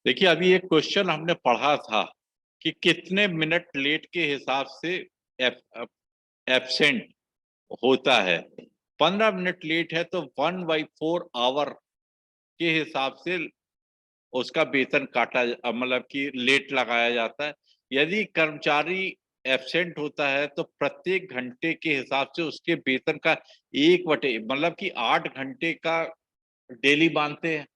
देखिए, अभी एक क्वेश्चन हमने पढ़ा था कि कितने मिनट लेट के हिसाब से एब्सेंट होता है। 15 मिनट लेट है तो 1/4 आवर के हिसाब से उसका वेतन काटा, मतलब कि लेट लगाया जाता है। यदि कर्मचारी एब्सेंट होता है तो प्रत्येक घंटे के हिसाब से उसके वेतन का 1/, मतलब कि 8 घंटे का डेली मानते हैं।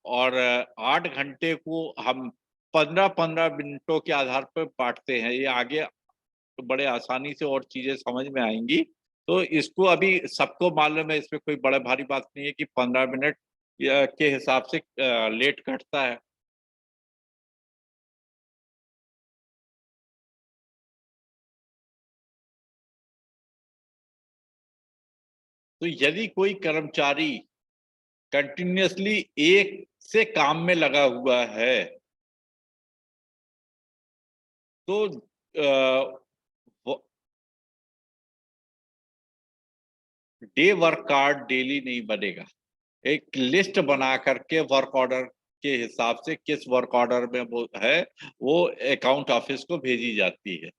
और 8 घंटे को हम 15-15 मिनटों के आधार पर बांटते हैं। ये आगे तो बड़े आसानी से और चीजें समझ में आएंगी। तो इसको अभी सबको मालूम है, इसमें कोई बड़ा भारी बात नहीं है कि 15 मिनट के हिसाब से लेट घटता है। तो यदि कोई कर्मचारी कंटिन्यूअसली एक से काम में लगा हुआ है तो डे वर्क कार्ड डेली नहीं बनेगा। एक लिस्ट बना करके वर्क ऑर्डर के हिसाब से किस वर्क ऑर्डर में वो है, वो अकाउंट ऑफिस को भेजी जाती है।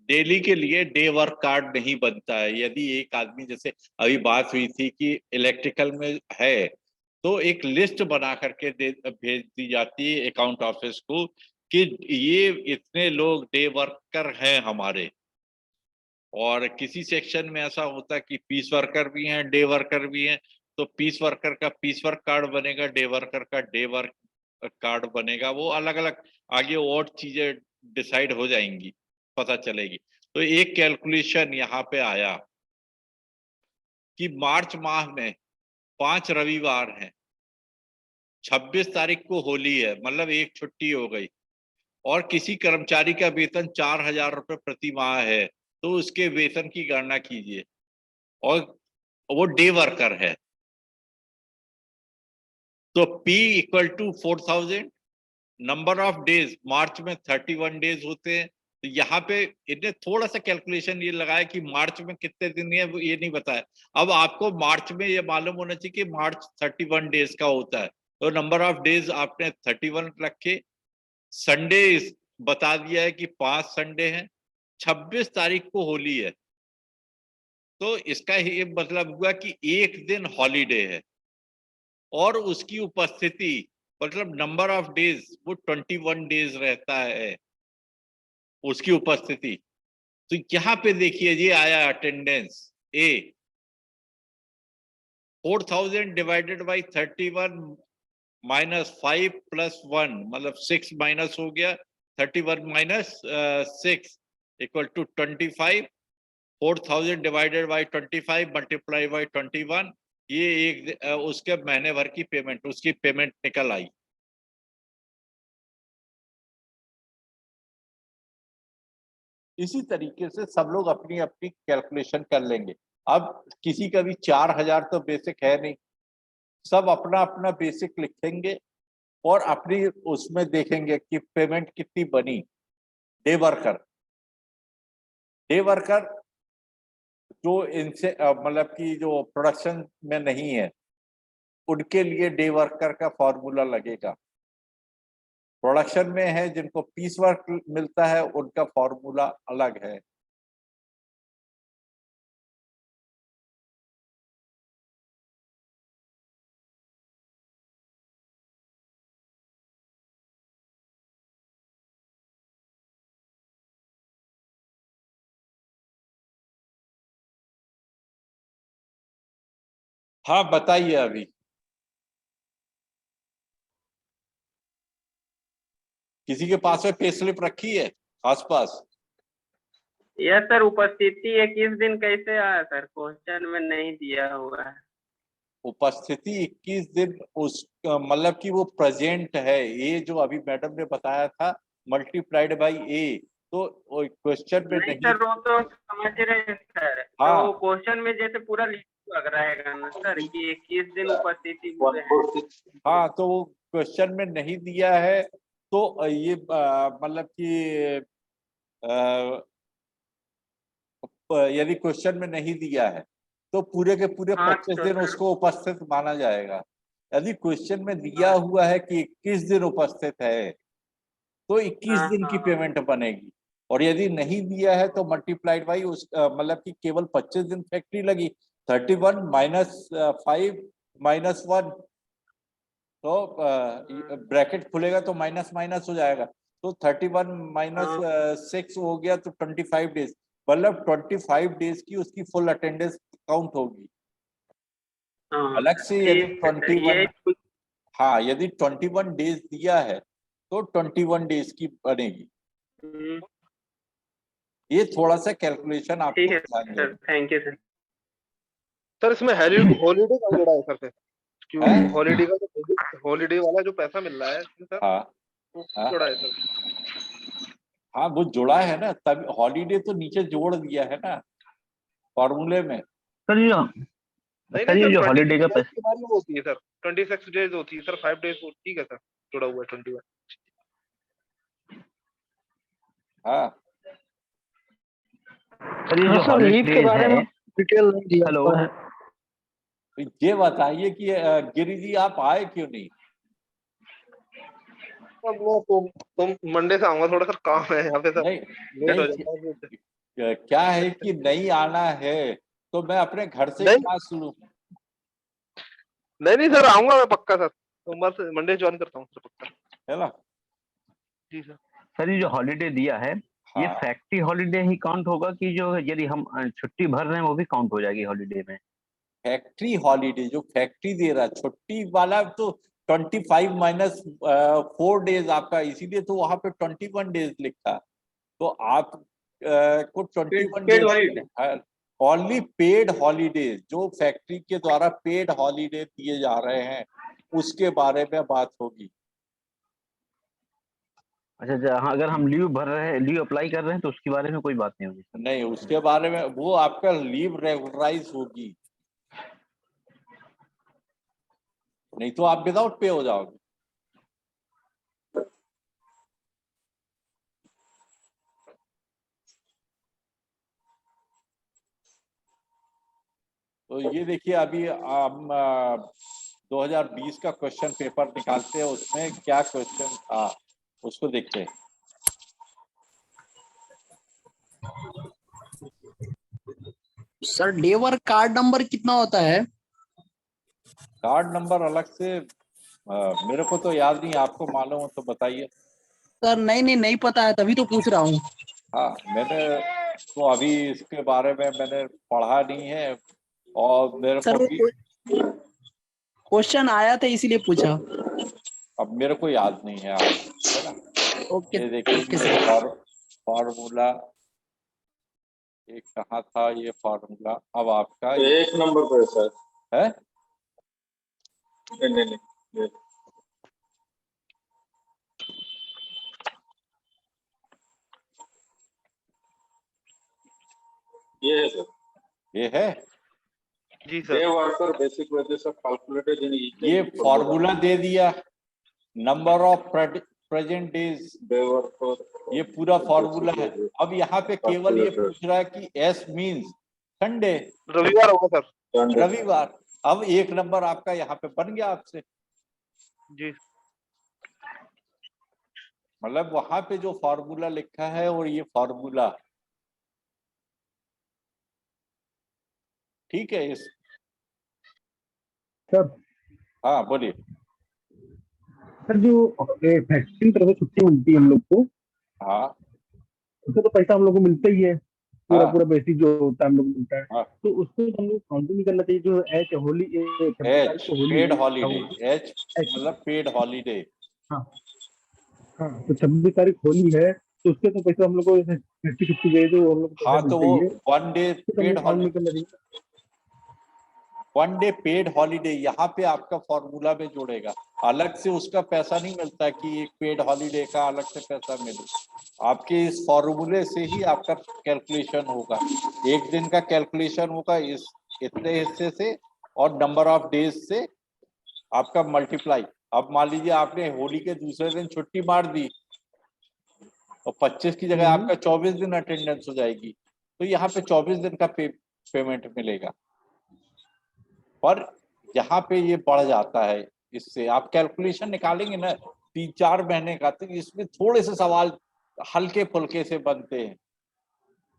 डेली के लिए डे वर्क कार्ड नहीं बनता है। यदि एक आदमी, जैसे अभी बात हुई थी कि इलेक्ट्रिकल में है, तो एक लिस्ट बना करके भेज दी जाती है अकाउंट ऑफिस को कि ये इतने लोग डे वर्कर हैं हमारे। और किसी सेक्शन में ऐसा होता है कि पीस वर्कर भी हैं, डे वर्कर भी हैं। तो पीस वर्कर का पीस वर्क कार्ड बनेगा, डे वर्कर का डे वर्क कार्ड बनेगा। वो अलग अलग आगे और चीजें डिसाइड हो जाएंगी, पता चलेगी। तो एक कैलकुलेशन यहाँ पे आया कि मार्च माह में 5 रविवार हैं, 26 तारीख को होली है, मतलब एक छुट्टी हो गई। और किसी कर्मचारी का वेतन 4,000 रुपये प्रति माह है, तो उसके वेतन की गणना कीजिए। और वो डे वर्कर है, तो P equal to 4,000। Number of days March में 31 डेज होते हैं। तो यहाँ पे इन्हें थोड़ा सा कैलकुलेशन ये लगाया कि मार्च में कितने दिन है, वो ये नहीं बताया। अब आपको मार्च में ये मालूम होना चाहिए कि मार्च 31 डेज का होता है, तो नंबर ऑफ डेज आपने 31 रखे। संडे बता दिया है कि 5 संडे हैं, 26 तारीख को होली है, तो इसका ये मतलब हुआ कि एक दिन हॉलीडे है। और उसकी उपस्थिति, मतलब नंबर ऑफ डेज, वो 21 डेज रहता है उसकी उपस्थिति। तो यहाँ पे देखिए, ये आया अटेंडेंस ए, 4,000 डिवाइडेड बाई 31 -5 + 1, मतलब 6 माइनस हो गया। 31 - 6 equal to 25। 4,000 divided by 25 multiply by 21, ये एक उसके महीने भर की पेमेंट, उसकी पेमेंट निकल आई। इसी तरीके से सब लोग अपनी अपनी कैलकुलेशन कर लेंगे। अब किसी का भी 4,000 तो बेसिक है नहीं, सब अपना अपना बेसिक लिखेंगे और अपनी उसमें देखेंगे कि पेमेंट कितनी बनी। डे वर्कर, डे वर्कर जो इनसे मतलब कि जो प्रोडक्शन में नहीं है, उनके लिए डे वर्कर का फॉर्मूला लगेगा। प्रोडक्शन में है जिनको पीस वर्क मिलता है, उनका फॉर्मूला अलग है। हाँ, बताइए अभी। किसी के पास में पे स्लिप रखी है आसपास? यस सर, उपस्थिति 21 दिन कैसे आया सर? क्वेश्चन में नहीं दिया हुआ है। उपस्थिति 21 दिन, उस मतलब कि वो प्रेजेंट है, ये जो अभी मैडम ने बताया था मल्टीप्लाइड बाई ए, तो क्वेश्चन में नहीं नहीं। सर, वो तो समझ रहे हैं सर। तो हाँ, क्वेश्चन में जैसे पूरा लिख लग रहेगा ना सर कि 21 दिन उपस्थिति बोले हैं। हाँ, तो वो क्वेश्चन में नहीं दिया है। तो ये मतलब कि यदि क्वेश्चन में नहीं दिया है तो पूरे के पूरे हाँ 25 तो दिन सर, उसको उपस्थित माना जाएगा। यदि क्वेश्चन में दिया हुआ है कि 21 दिन उपस्थित है तो 21 हाँ, दिन की हाँ, पेमेंट बनेगी, और यदि नहीं दिया है तो मल्टीप्लाइड बाई उस मतलब कि केवल 25 दिन फैक्ट्री लगी, 31 माइनस 5 माइनस 1, तो ब्रैकेट खुलेगा तो माइनस माइनस हो जाएगा, तो 31 माइनस 6 हो गया तो 25 डेज, मतलब 25 डेज की उसकी फुल अटेंडेंस काउंट होगी। हाँ, अलग से यदि ठीक है सर, 21, हाँ यदि 21 डेज दिया है तो 21 डेज की बनेगी। हम्म, ये थोड़ा सा कैलकुलेशन ठीक आपको है ध्यान सर, देना थैंक यू सर। सर इसमें हॉलीडे का जोड़ा है सर से, क्यों है। हॉलीडे का जो हॉलीडे वाला जो पैसा मिल रहा है इसमें सर, हाँ वो हाँ जोड़ा है सर। हाँ, वो जोड़ा है ना, तब हॉलीडे तो नीचे जोड़ दिया है ना फॉर्मूले में। सर ये नहीं सर नहीं ये सर, जो 26 हॉलीडे का डेज पैसा, की हमारी वो होती है सर, 26 डेज होती है सर, 5 डेज ठीक है सर, जुड़ा हुआ है 21। हाँ सर ये जो सर लीव के हॉलीडेज बारे में है, डिटेल नहीं दिया हेलो हुआ है। तो ये बताइए कि गिरी जी आप आए क्यों नहीं? अब वो तो मंडे से आऊंगा, थोड़ा सर काम है यहाँ पे सर, नहीं लेट हो नहीं, जाता है फिर। क्या है कि नहीं आना है तो मैं अपने घर से नहीं क्लास लूं। नहीं नहीं सर, आऊंगा मैं पक्का सर, सोमवार से मंडे ज्वाइन करता हूँ सर पक्का। है ना। जी सर। सर ये जो हॉलीडे दिया है ये हाँ फैक्ट्री हॉलीडे ही काउंट होगा कि जो यदि हम छुट्टी भर रहे हैं वो भी काउंट हो जाएगी हॉलीडे में? फैक्ट्री हॉलीडे जो फैक्ट्री दे रहा है, छुट्टी वाला तो 25 माइनस 4 डेज आपका, इसीलिए तो वहां पे 21 डेज लिखा। तो आप को 21 paid days holiday. Only paid holidays, जो फैक्ट्री के द्वारा पेड हॉलीडे दिए जा रहे हैं उसके बारे में बात होगी। अच्छा, हाँ, अगर हम लीव भर रहे हैं, लीव अप्लाई कर रहे हैं तो उसके बारे में कोई बात नहीं होगी सर? नहीं, उसके बारे में वो आपका लीव रेगुलराइज होगी, नहीं तो आप विदाउट पे हो जाओगे। तो ये देखिए अभी हम 2020 का क्वेश्चन पेपर निकालते हैं, उसमें क्या क्वेश्चन था उसको देखते हैं। Sir day work card number कितना होता है? कार्ड नंबर अलग से मेरे को तो याद नहीं, आपको मालूम हो तो बताइए। सर नहीं पता है, तभी तो पूछ रहा हूँ। हाँ, मैंने तो अभी इसके बारे में मैंने पढ़ा नहीं है, और मेरे सर को वो भी क्वेश्चन आया था इसीलिए पूछा। अब मेरे को याद नहीं है आज, है ना। ओके ये देखिए ओके ये सर। फॉर्मूला, ये कहाँ था ये फॉर्मूला, अब आपका एक नंबर पे सर है। नहीं ये है सर, ये है, जी day sir. Worker basic wages of calculated in ये फॉर्मूला दे दिया, number of present days, day worker ये पूरा फॉर्मूला है। अब यहाँ पे केवल ये पूछ रहा है कि एस मीन्स संडे, रविवार होगा सर। रविवार। अब एक नंबर आपका यहाँ पे बन गया आपसे, जी मतलब वहां पे जो फॉर्मूला लिखा है और ये फॉर्मूला ठीक है। इस सर हाँ बोलिए। सर जो फैक्ट्री तरफ से छुट्टी मिलती है हम लोग को, हाँ उसका तो पैसा हम लोग को मिलता ही है, पूरा हाँ पूरा बेसिक जो होता है हम लोग को मिलता है। हाँ, तो उसको तो हम लोग काउंटिंग नहीं करना चाहिए, जो एच होली 26 तारीख एच को होली पेड है हॉलीडे, वो एच एच। मतलब पेड हॉलीडे। हाँ हाँ, तो 26 तारीख होली है तो उसके तो पैसा हम लोग को फैक्ट्री छुट्टी गई तो हम लोग को हाँ पैसा तो मिलता वो ही है, वन डे तो हम पेड लोग काउंट नहीं करना चाहिए। वन डे पेड हॉलीडे यहाँ पे आपका फॉर्मूला में जोड़ेगा, अलग से उसका पैसा नहीं मिलता कि एक पेड हॉलीडे का अलग से पैसा मिले। आपके इस फॉर्मूले से ही आपका कैलकुलेशन होगा, एक दिन का कैलकुलेशन होगा इस इतने हिस्से से और नंबर ऑफ डेज से आपका मल्टीप्लाई। अब मान लीजिए आपने होली के दूसरे दिन छुट्टी मार दी और 25 की जगह आपका 24 दिन अटेंडेंस हो जाएगी, तो यहाँ पे 24 दिन का पेमेंट मिलेगा। पर यहाँ पे ये बढ़ जाता है इससे आप कैलकुलेशन निकालेंगे ना 3-4 महीने का, तो इसमें थोड़े से सवाल हल्के फुल्के से बनते हैं।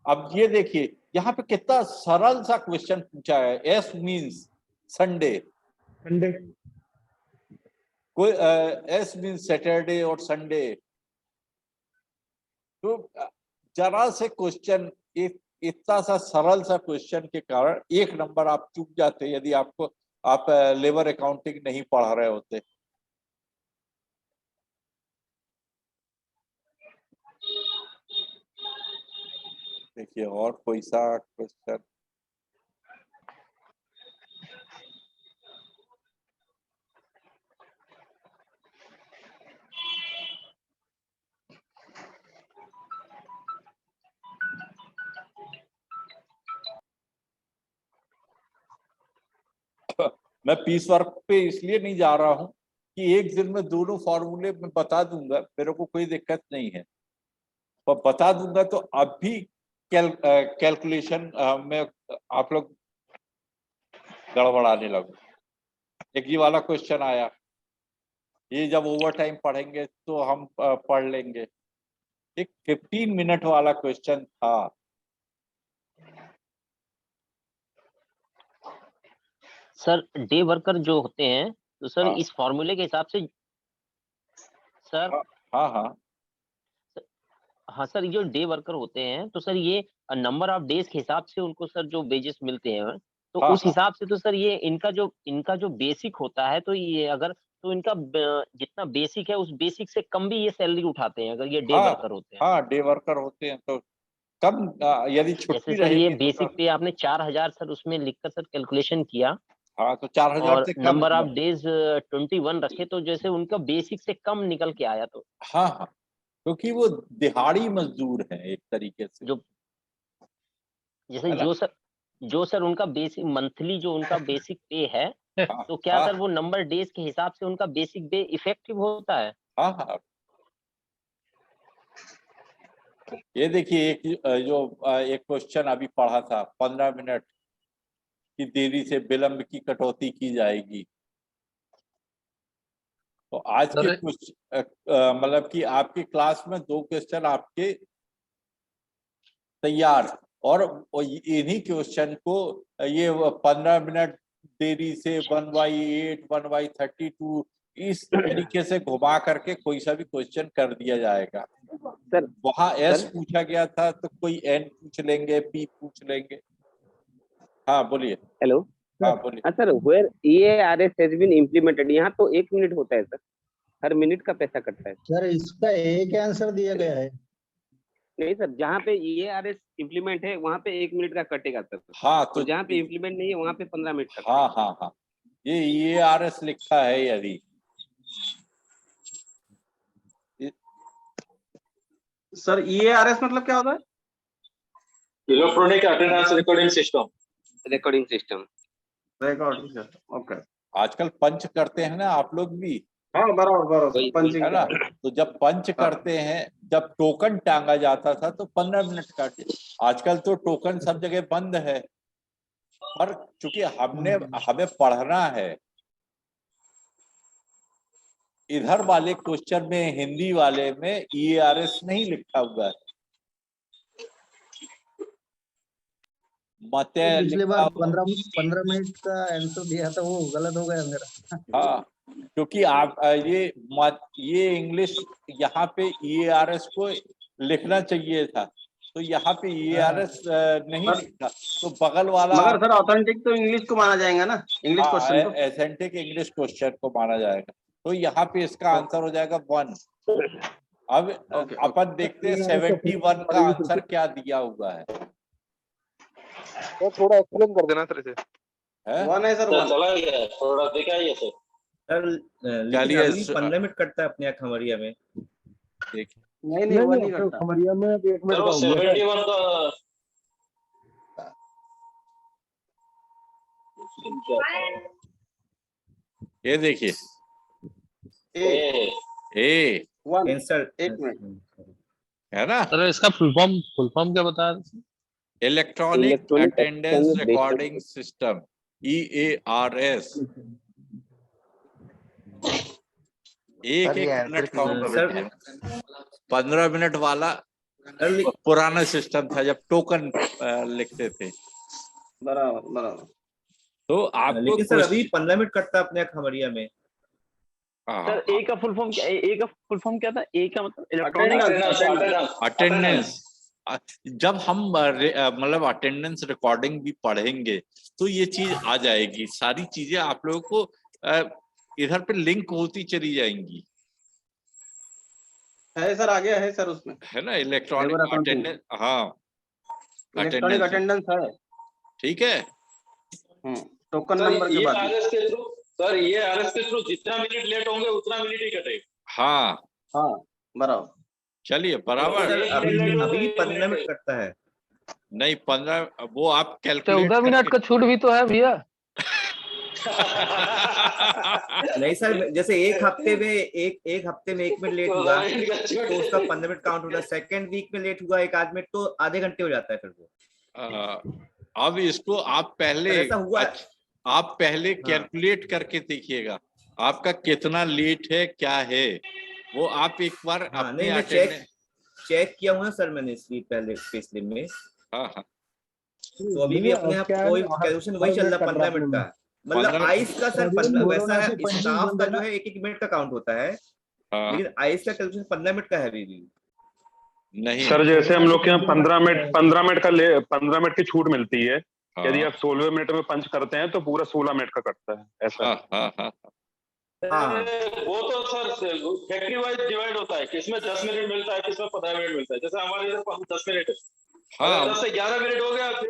अब ये देखिए यहाँ पे कितना सरल सा क्वेश्चन पूछा है, एस मीन्स संडे, संडे कोई एस मीन्स सैटरडे और संडे। तो जरा से क्वेश्चन, एक इतना सा सरल सा क्वेश्चन के कारण 1 नंबर आप चूक जाते यदि आप लेबर अकाउंटिंग नहीं पढ़ा रहे होते। देखिए और कोई सा क्वेश्चन, मैं पीस वर्क पे इसलिए नहीं जा रहा हूं कि एक दिन में दोनों फॉर्मूले में बता दूंगा, मेरे को कोई दिक्कत नहीं है, पर बता दूंगा तो अब भी कैलकुलेशन में आप लोग गड़बड़ाने लगो। एक ये वाला क्वेश्चन आया, ये जब ओवर टाइम पढ़ेंगे तो हम पढ़ लेंगे। एक 15 मिनट वाला क्वेश्चन था, सर डे वर्कर जो होते हैं तो सर हाँ। इस फॉर्मूले के हिसाब से सर हाँ हाँ हाँ सर, ये जो डे वर्कर होते हैं तो सर ये नंबर ऑफ डेज के हिसाब से उनको सर जो वेजेस मिलते हैं, तो हाँ उस हाँ हिसाब से तो सर ये इनका जो बेसिक होता है, तो ये अगर तो इनका जितना बेसिक है उस बेसिक से कम भी ये सैलरी उठाते हैं अगर ये डे हाँ वर्कर होते हैं। हाँ डे वर्कर होते हैं तो कम, यदि जैसे छुट्टी सर ये रहेगी तो बेसिक पे आपने 4000 सर उसमें लिखकर सर कैलकुलेशन किया हाँ तो 4000 और से कम नंबर हुआ। ऑफ डेज 21 रखे, तो जैसे उनका बेसिक से कम निकल के आया, तो हाँ हाँ, क्योंकि वो दिहाड़ी मजदूर है एक तरीके से, जो जैसे है ना? जो सर उनका बेसिक मंथली जो उनका बेसिक पे है, हाँ तो क्या हाँ सर वो नंबर डेज के हिसाब से उनका बेसिक पे इफेक्टिव होता है? हाँ हाँ। ये देखिए एक एक क्वेश्चन अभी पढ़ा था, 15 मिनट की देरी से विलंब की कटौती की जाएगी। तो आज के कुछ मतलब कि आपकी क्लास में 2 क्वेश्चन आपके तैयार, और इन्हीं क्वेश्चन को ये 15 मिनट देरी से 1/8 1/32 इस तरीके से घुमा करके कोई सा भी क्वेश्चन कर दिया जाएगा। सर वहां एस पूछा गया था तो कोई एन पूछ लेंगे, पी पूछ लेंगे। हाँ बोलिए। हेलो हाँ बोलिए। Sir, where EARS has been implemented, यहाँ तो 1 मिनट होता है सर, हर मिनट का पैसा कटता है। सर इसका एक आंसर दिया गया है। नहीं सर, जहाँ पे EARS इम्प्लीमेंट है वहाँ पे 1 मिनट का कटेगा सर, हाँ तो और जहाँ पे इम्प्लीमेंट नहीं है वहाँ पे 15 मिनट का। हाँ हाँ हाँ, ये EARS लिखा है यदि सर EARS मतलब क्या होता है? Electronic attendance recording system. Recording system. Recording system, okay. आजकल पंच करते हैं ना आप लोग भी, हाँ बराबर बराबर, वही- पंचिंग है ना? तो जब पंच करते हैं, जब टोकन टांगा जाता था तो 15 मिनट का, आजकल तो टोकन सब जगह बंद है। पर चूंकि हमें पढ़ना है, इधर वाले क्वेश्चन में हिंदी वाले में EARS नहीं लिखा हुआ है, मत पिछले बार लिखा हुआ। 15 मिनट का आंसर दिया था, वो गलत हो गया मेरा। हाँ, क्योंकि आप ये इंग्लिश यहाँ पे EARS को लिखना चाहिए था, तो यहाँ पे EARS नहीं लिखा, तो बगल वाला मगर सर ऑथेंटिक तो इंग्लिश को माना जाएगा ना, इंग्लिश क्वेश्चन को। एथेंटिक इंग्लिश क्वेश्चन को माना जाएगा, तो यहाँ पे इसका आंसर हो जाएगा 1। अब अपन देखते हैं 71 का आंसर क्या दिया हुआ है। तो थोड़ा एक्सप्लेन कर देना सर इसे। 1 है सर, 1 चला गया, थोड़ा दिखाइए सर। सर लेकिन अभी 15 मिनट कटता है अपने यहाँ खमरिया में। देखिए नहीं वो नहीं करता। खमरिया में 1 मिनट का हो गया। 71 का ये देखिए ए 1 आंसर 1 मिनट है ना, सर इसका फुल फॉर्म क्या बता रहे थे? Electronic Electronic attendance Attendance recording system EARS। एक मिनट काउंट सर 15 मिनट वाला पुराना सिस्टम था जब टोकन लिखते थे। बराबर बराबर। तो आपको लेकिन सर अभी 15 मिनट कटता है अपने खमरिया में। सर ए का फुल फॉर्म क्या, ए का फुल फॉर्म क्या था? ए का मतलब इलेक्ट्रॉनिक अटेंडेंस। जब हम मतलब अटेंडेंस रिकॉर्डिंग भी पढ़ेंगे तो ये चीज आ जाएगी, सारी चीजें आप लोगों को इधर पे लिंक होती चली जाएंगी। है सर, आगे है सर उसमें, है ना, इलेक्ट्रॉनिक अटेंडेंस। हाँ, इलेक्ट्रॉनिक अटेंडेंस है। ठीक है। टोकन नंबर के बाद सर ये आरएस के थ्रू जितना मिनट लेट होंगे उतना मिनट ही कटेगा। हाँ हाँ बराबर। चलिए बराबर। अभी 15 मिनट कटता है। नहीं 15, वो आप कैलकुलेट 14 मिनट का छूट भी तो है भैया। नहीं सर, जैसे एक हफ्ते में एक हफ्ते में 1 मिनट लेट हुआ तो उसका 15 मिनट काउंट होता है। सेकंड वीक में लेट हुआ 1 आध मिनट तो आधे घंटे हो जाता है फिर वो। अब इसको आप पहले ऐसा हुआ आप पहले कैलकुलेट करके देखिएगा आपका कितना लेट है क्या है, वो आप एक बार अपने चेक किया हुआ सर मैंने इसलिए पहले पिछले में। हाँ तो अभी भी अपने आप कोई कैलकुलेशन वही चल रहा है 15 मिनट का। मतलब आइस का सर वैसा है, स्टाफ का जो है 1-1 मिनट का काउंट होता है, लेकिन आइस का कैलकुलेशन 15 मिनट का है अभी भी। नहीं सर, जैसे हम लोग के यहाँ 15 मिनट की छूट मिलती है। यदि आप 16वें मिनट में पंच करते हैं तो पूरा 16 मिनट का कटता है, ऐसा। वो तो सर फैक्ट्री वाइज डिवाइड होता है, किसमें 10 मिनट मिलता है, किसमें 15 मिनट मिलता है। जैसे हमारे इधर 10 मिनट है। अगर 10 से 11 मिनट हो गया फिर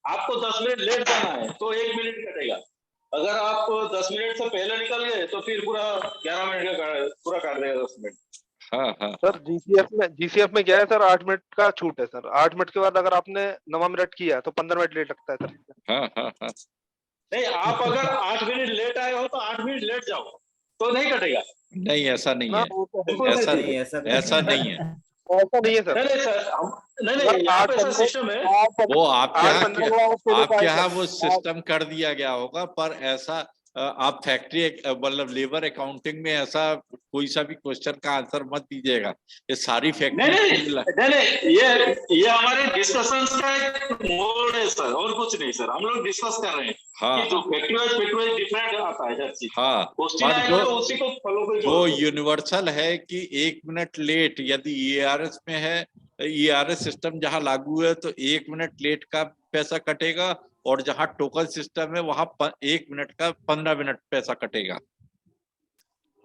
आपको 10 मिनट लेट जाना है तो 1 मिनट कटेगा। अगर आप 10 मिनट से पहले निकल गए तो फिर पूरा 11 मिनट का पूरा काट देगा 10 मिनट। सर जीसीएफ में क्या है सर, 8 मिनट का छूट है सर। 8 मिनट के बाद अगर आपने 9 मिनट किया तो 15 मिनट लेट लगता है सर। नहीं, आप अगर 8 मिनट लेट आए हो तो 8 मिनट लेट जाओ तो नहीं कटेगा। नहीं ऐसा नहीं है, ऐसा नहीं है, ऐसा नहीं है, ऐसा नहीं है सर। नहीं यहाँ पे ऐसा सिस्टम है। वो आपके यहाँ वो सिस्टम कर दिया गया होगा, पर ऐसा आप फैक्ट्री मतलब लेबर अकाउंटिंग में ऐसा कोई सा भी क्वेश्चन का आंसर मत दीजिएगा। ये सारी फैक्ट्री नहीं ये हमारे डिस्कशंस का एक मोड है सर, और कुछ नहीं सर। हम लोग डिस्कस कर रहे हैं कि जो फैक्ट्री वाइज डिफरेंट आता है हर चीज। उसी को फॉलो कर जो यूनिवर्सल है कि 1 मिनट लेट यदि ईआरएस में है, ईआरएस सिस्टम जहां लागू है तो 1 मिनट लेट का पैसा कटेगा, और जहां टोकन सिस्टम है वहां 1 मिनट का 15 मिनट पैसा कटेगा।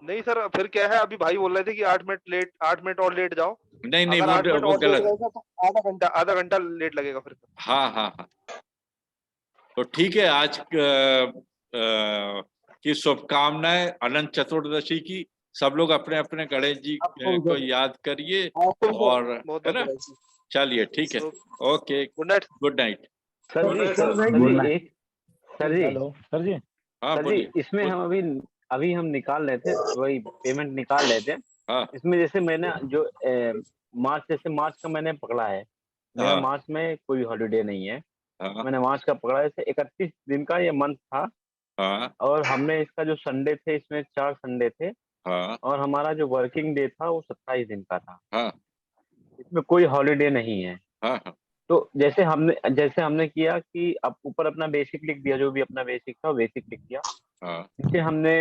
नहीं सर, फिर क्या है, अभी भाई बोल रहे थे कि 8 मिनट और लेट जाओ। नहीं वो गलत। तो आधा घंटा लेट लगेगा फिर। हाँ तो ठीक है। आज की शुभकामनाएं अनंत चतुर्दशी की। सब लोग अपने अपने गणेश जी को याद करिए, और है ना। चलिए ठीक है, ओके, गुड नाइट। सर जी इसमें हम अभी हम निकाल रहे थे, वही पेमेंट निकाल रहे थे। इसमें जैसे मैंने जो मार्च का मैंने पकड़ा है, मेरा मार्च में कोई हॉलिडे नहीं है। मैंने मार्च का पकड़ा, जैसे 31 दिन का ये मंथ था, और हमने इसका जो संडे थे, इसमें 4 संडे थे, और हमारा जो वर्किंग डे था वो 27 दिन का था। इसमें कोई हॉलिडे नहीं है। तो जैसे हमने किया कि अब ऊपर अपना बेसिक लिख दिया, जो भी अपना बेसिक था वो बेसिक लिख दिया। नीचे हमने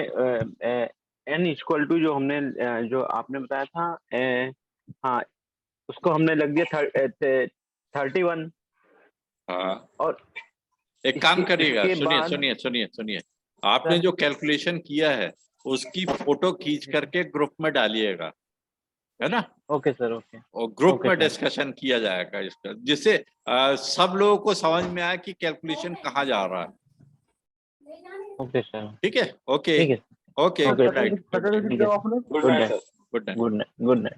n=, जो हमने जो आपने बताया था, उसको हमने लग दिया 31। और एक काम करिएगा, सुनिए, आपने जो कैलकुलेशन किया है उसकी फोटो खींच करके ग्रुप में डालिएगा, है ना। Okay sir, okay. और ग्रुप में डिस्कशन किया जाएगा इसका, जिससे सब लोगों को समझ में आए कि कैलकुलेशन कहाँ जा रहा है। ओके सर, ठीक है, okay, good night. Good night.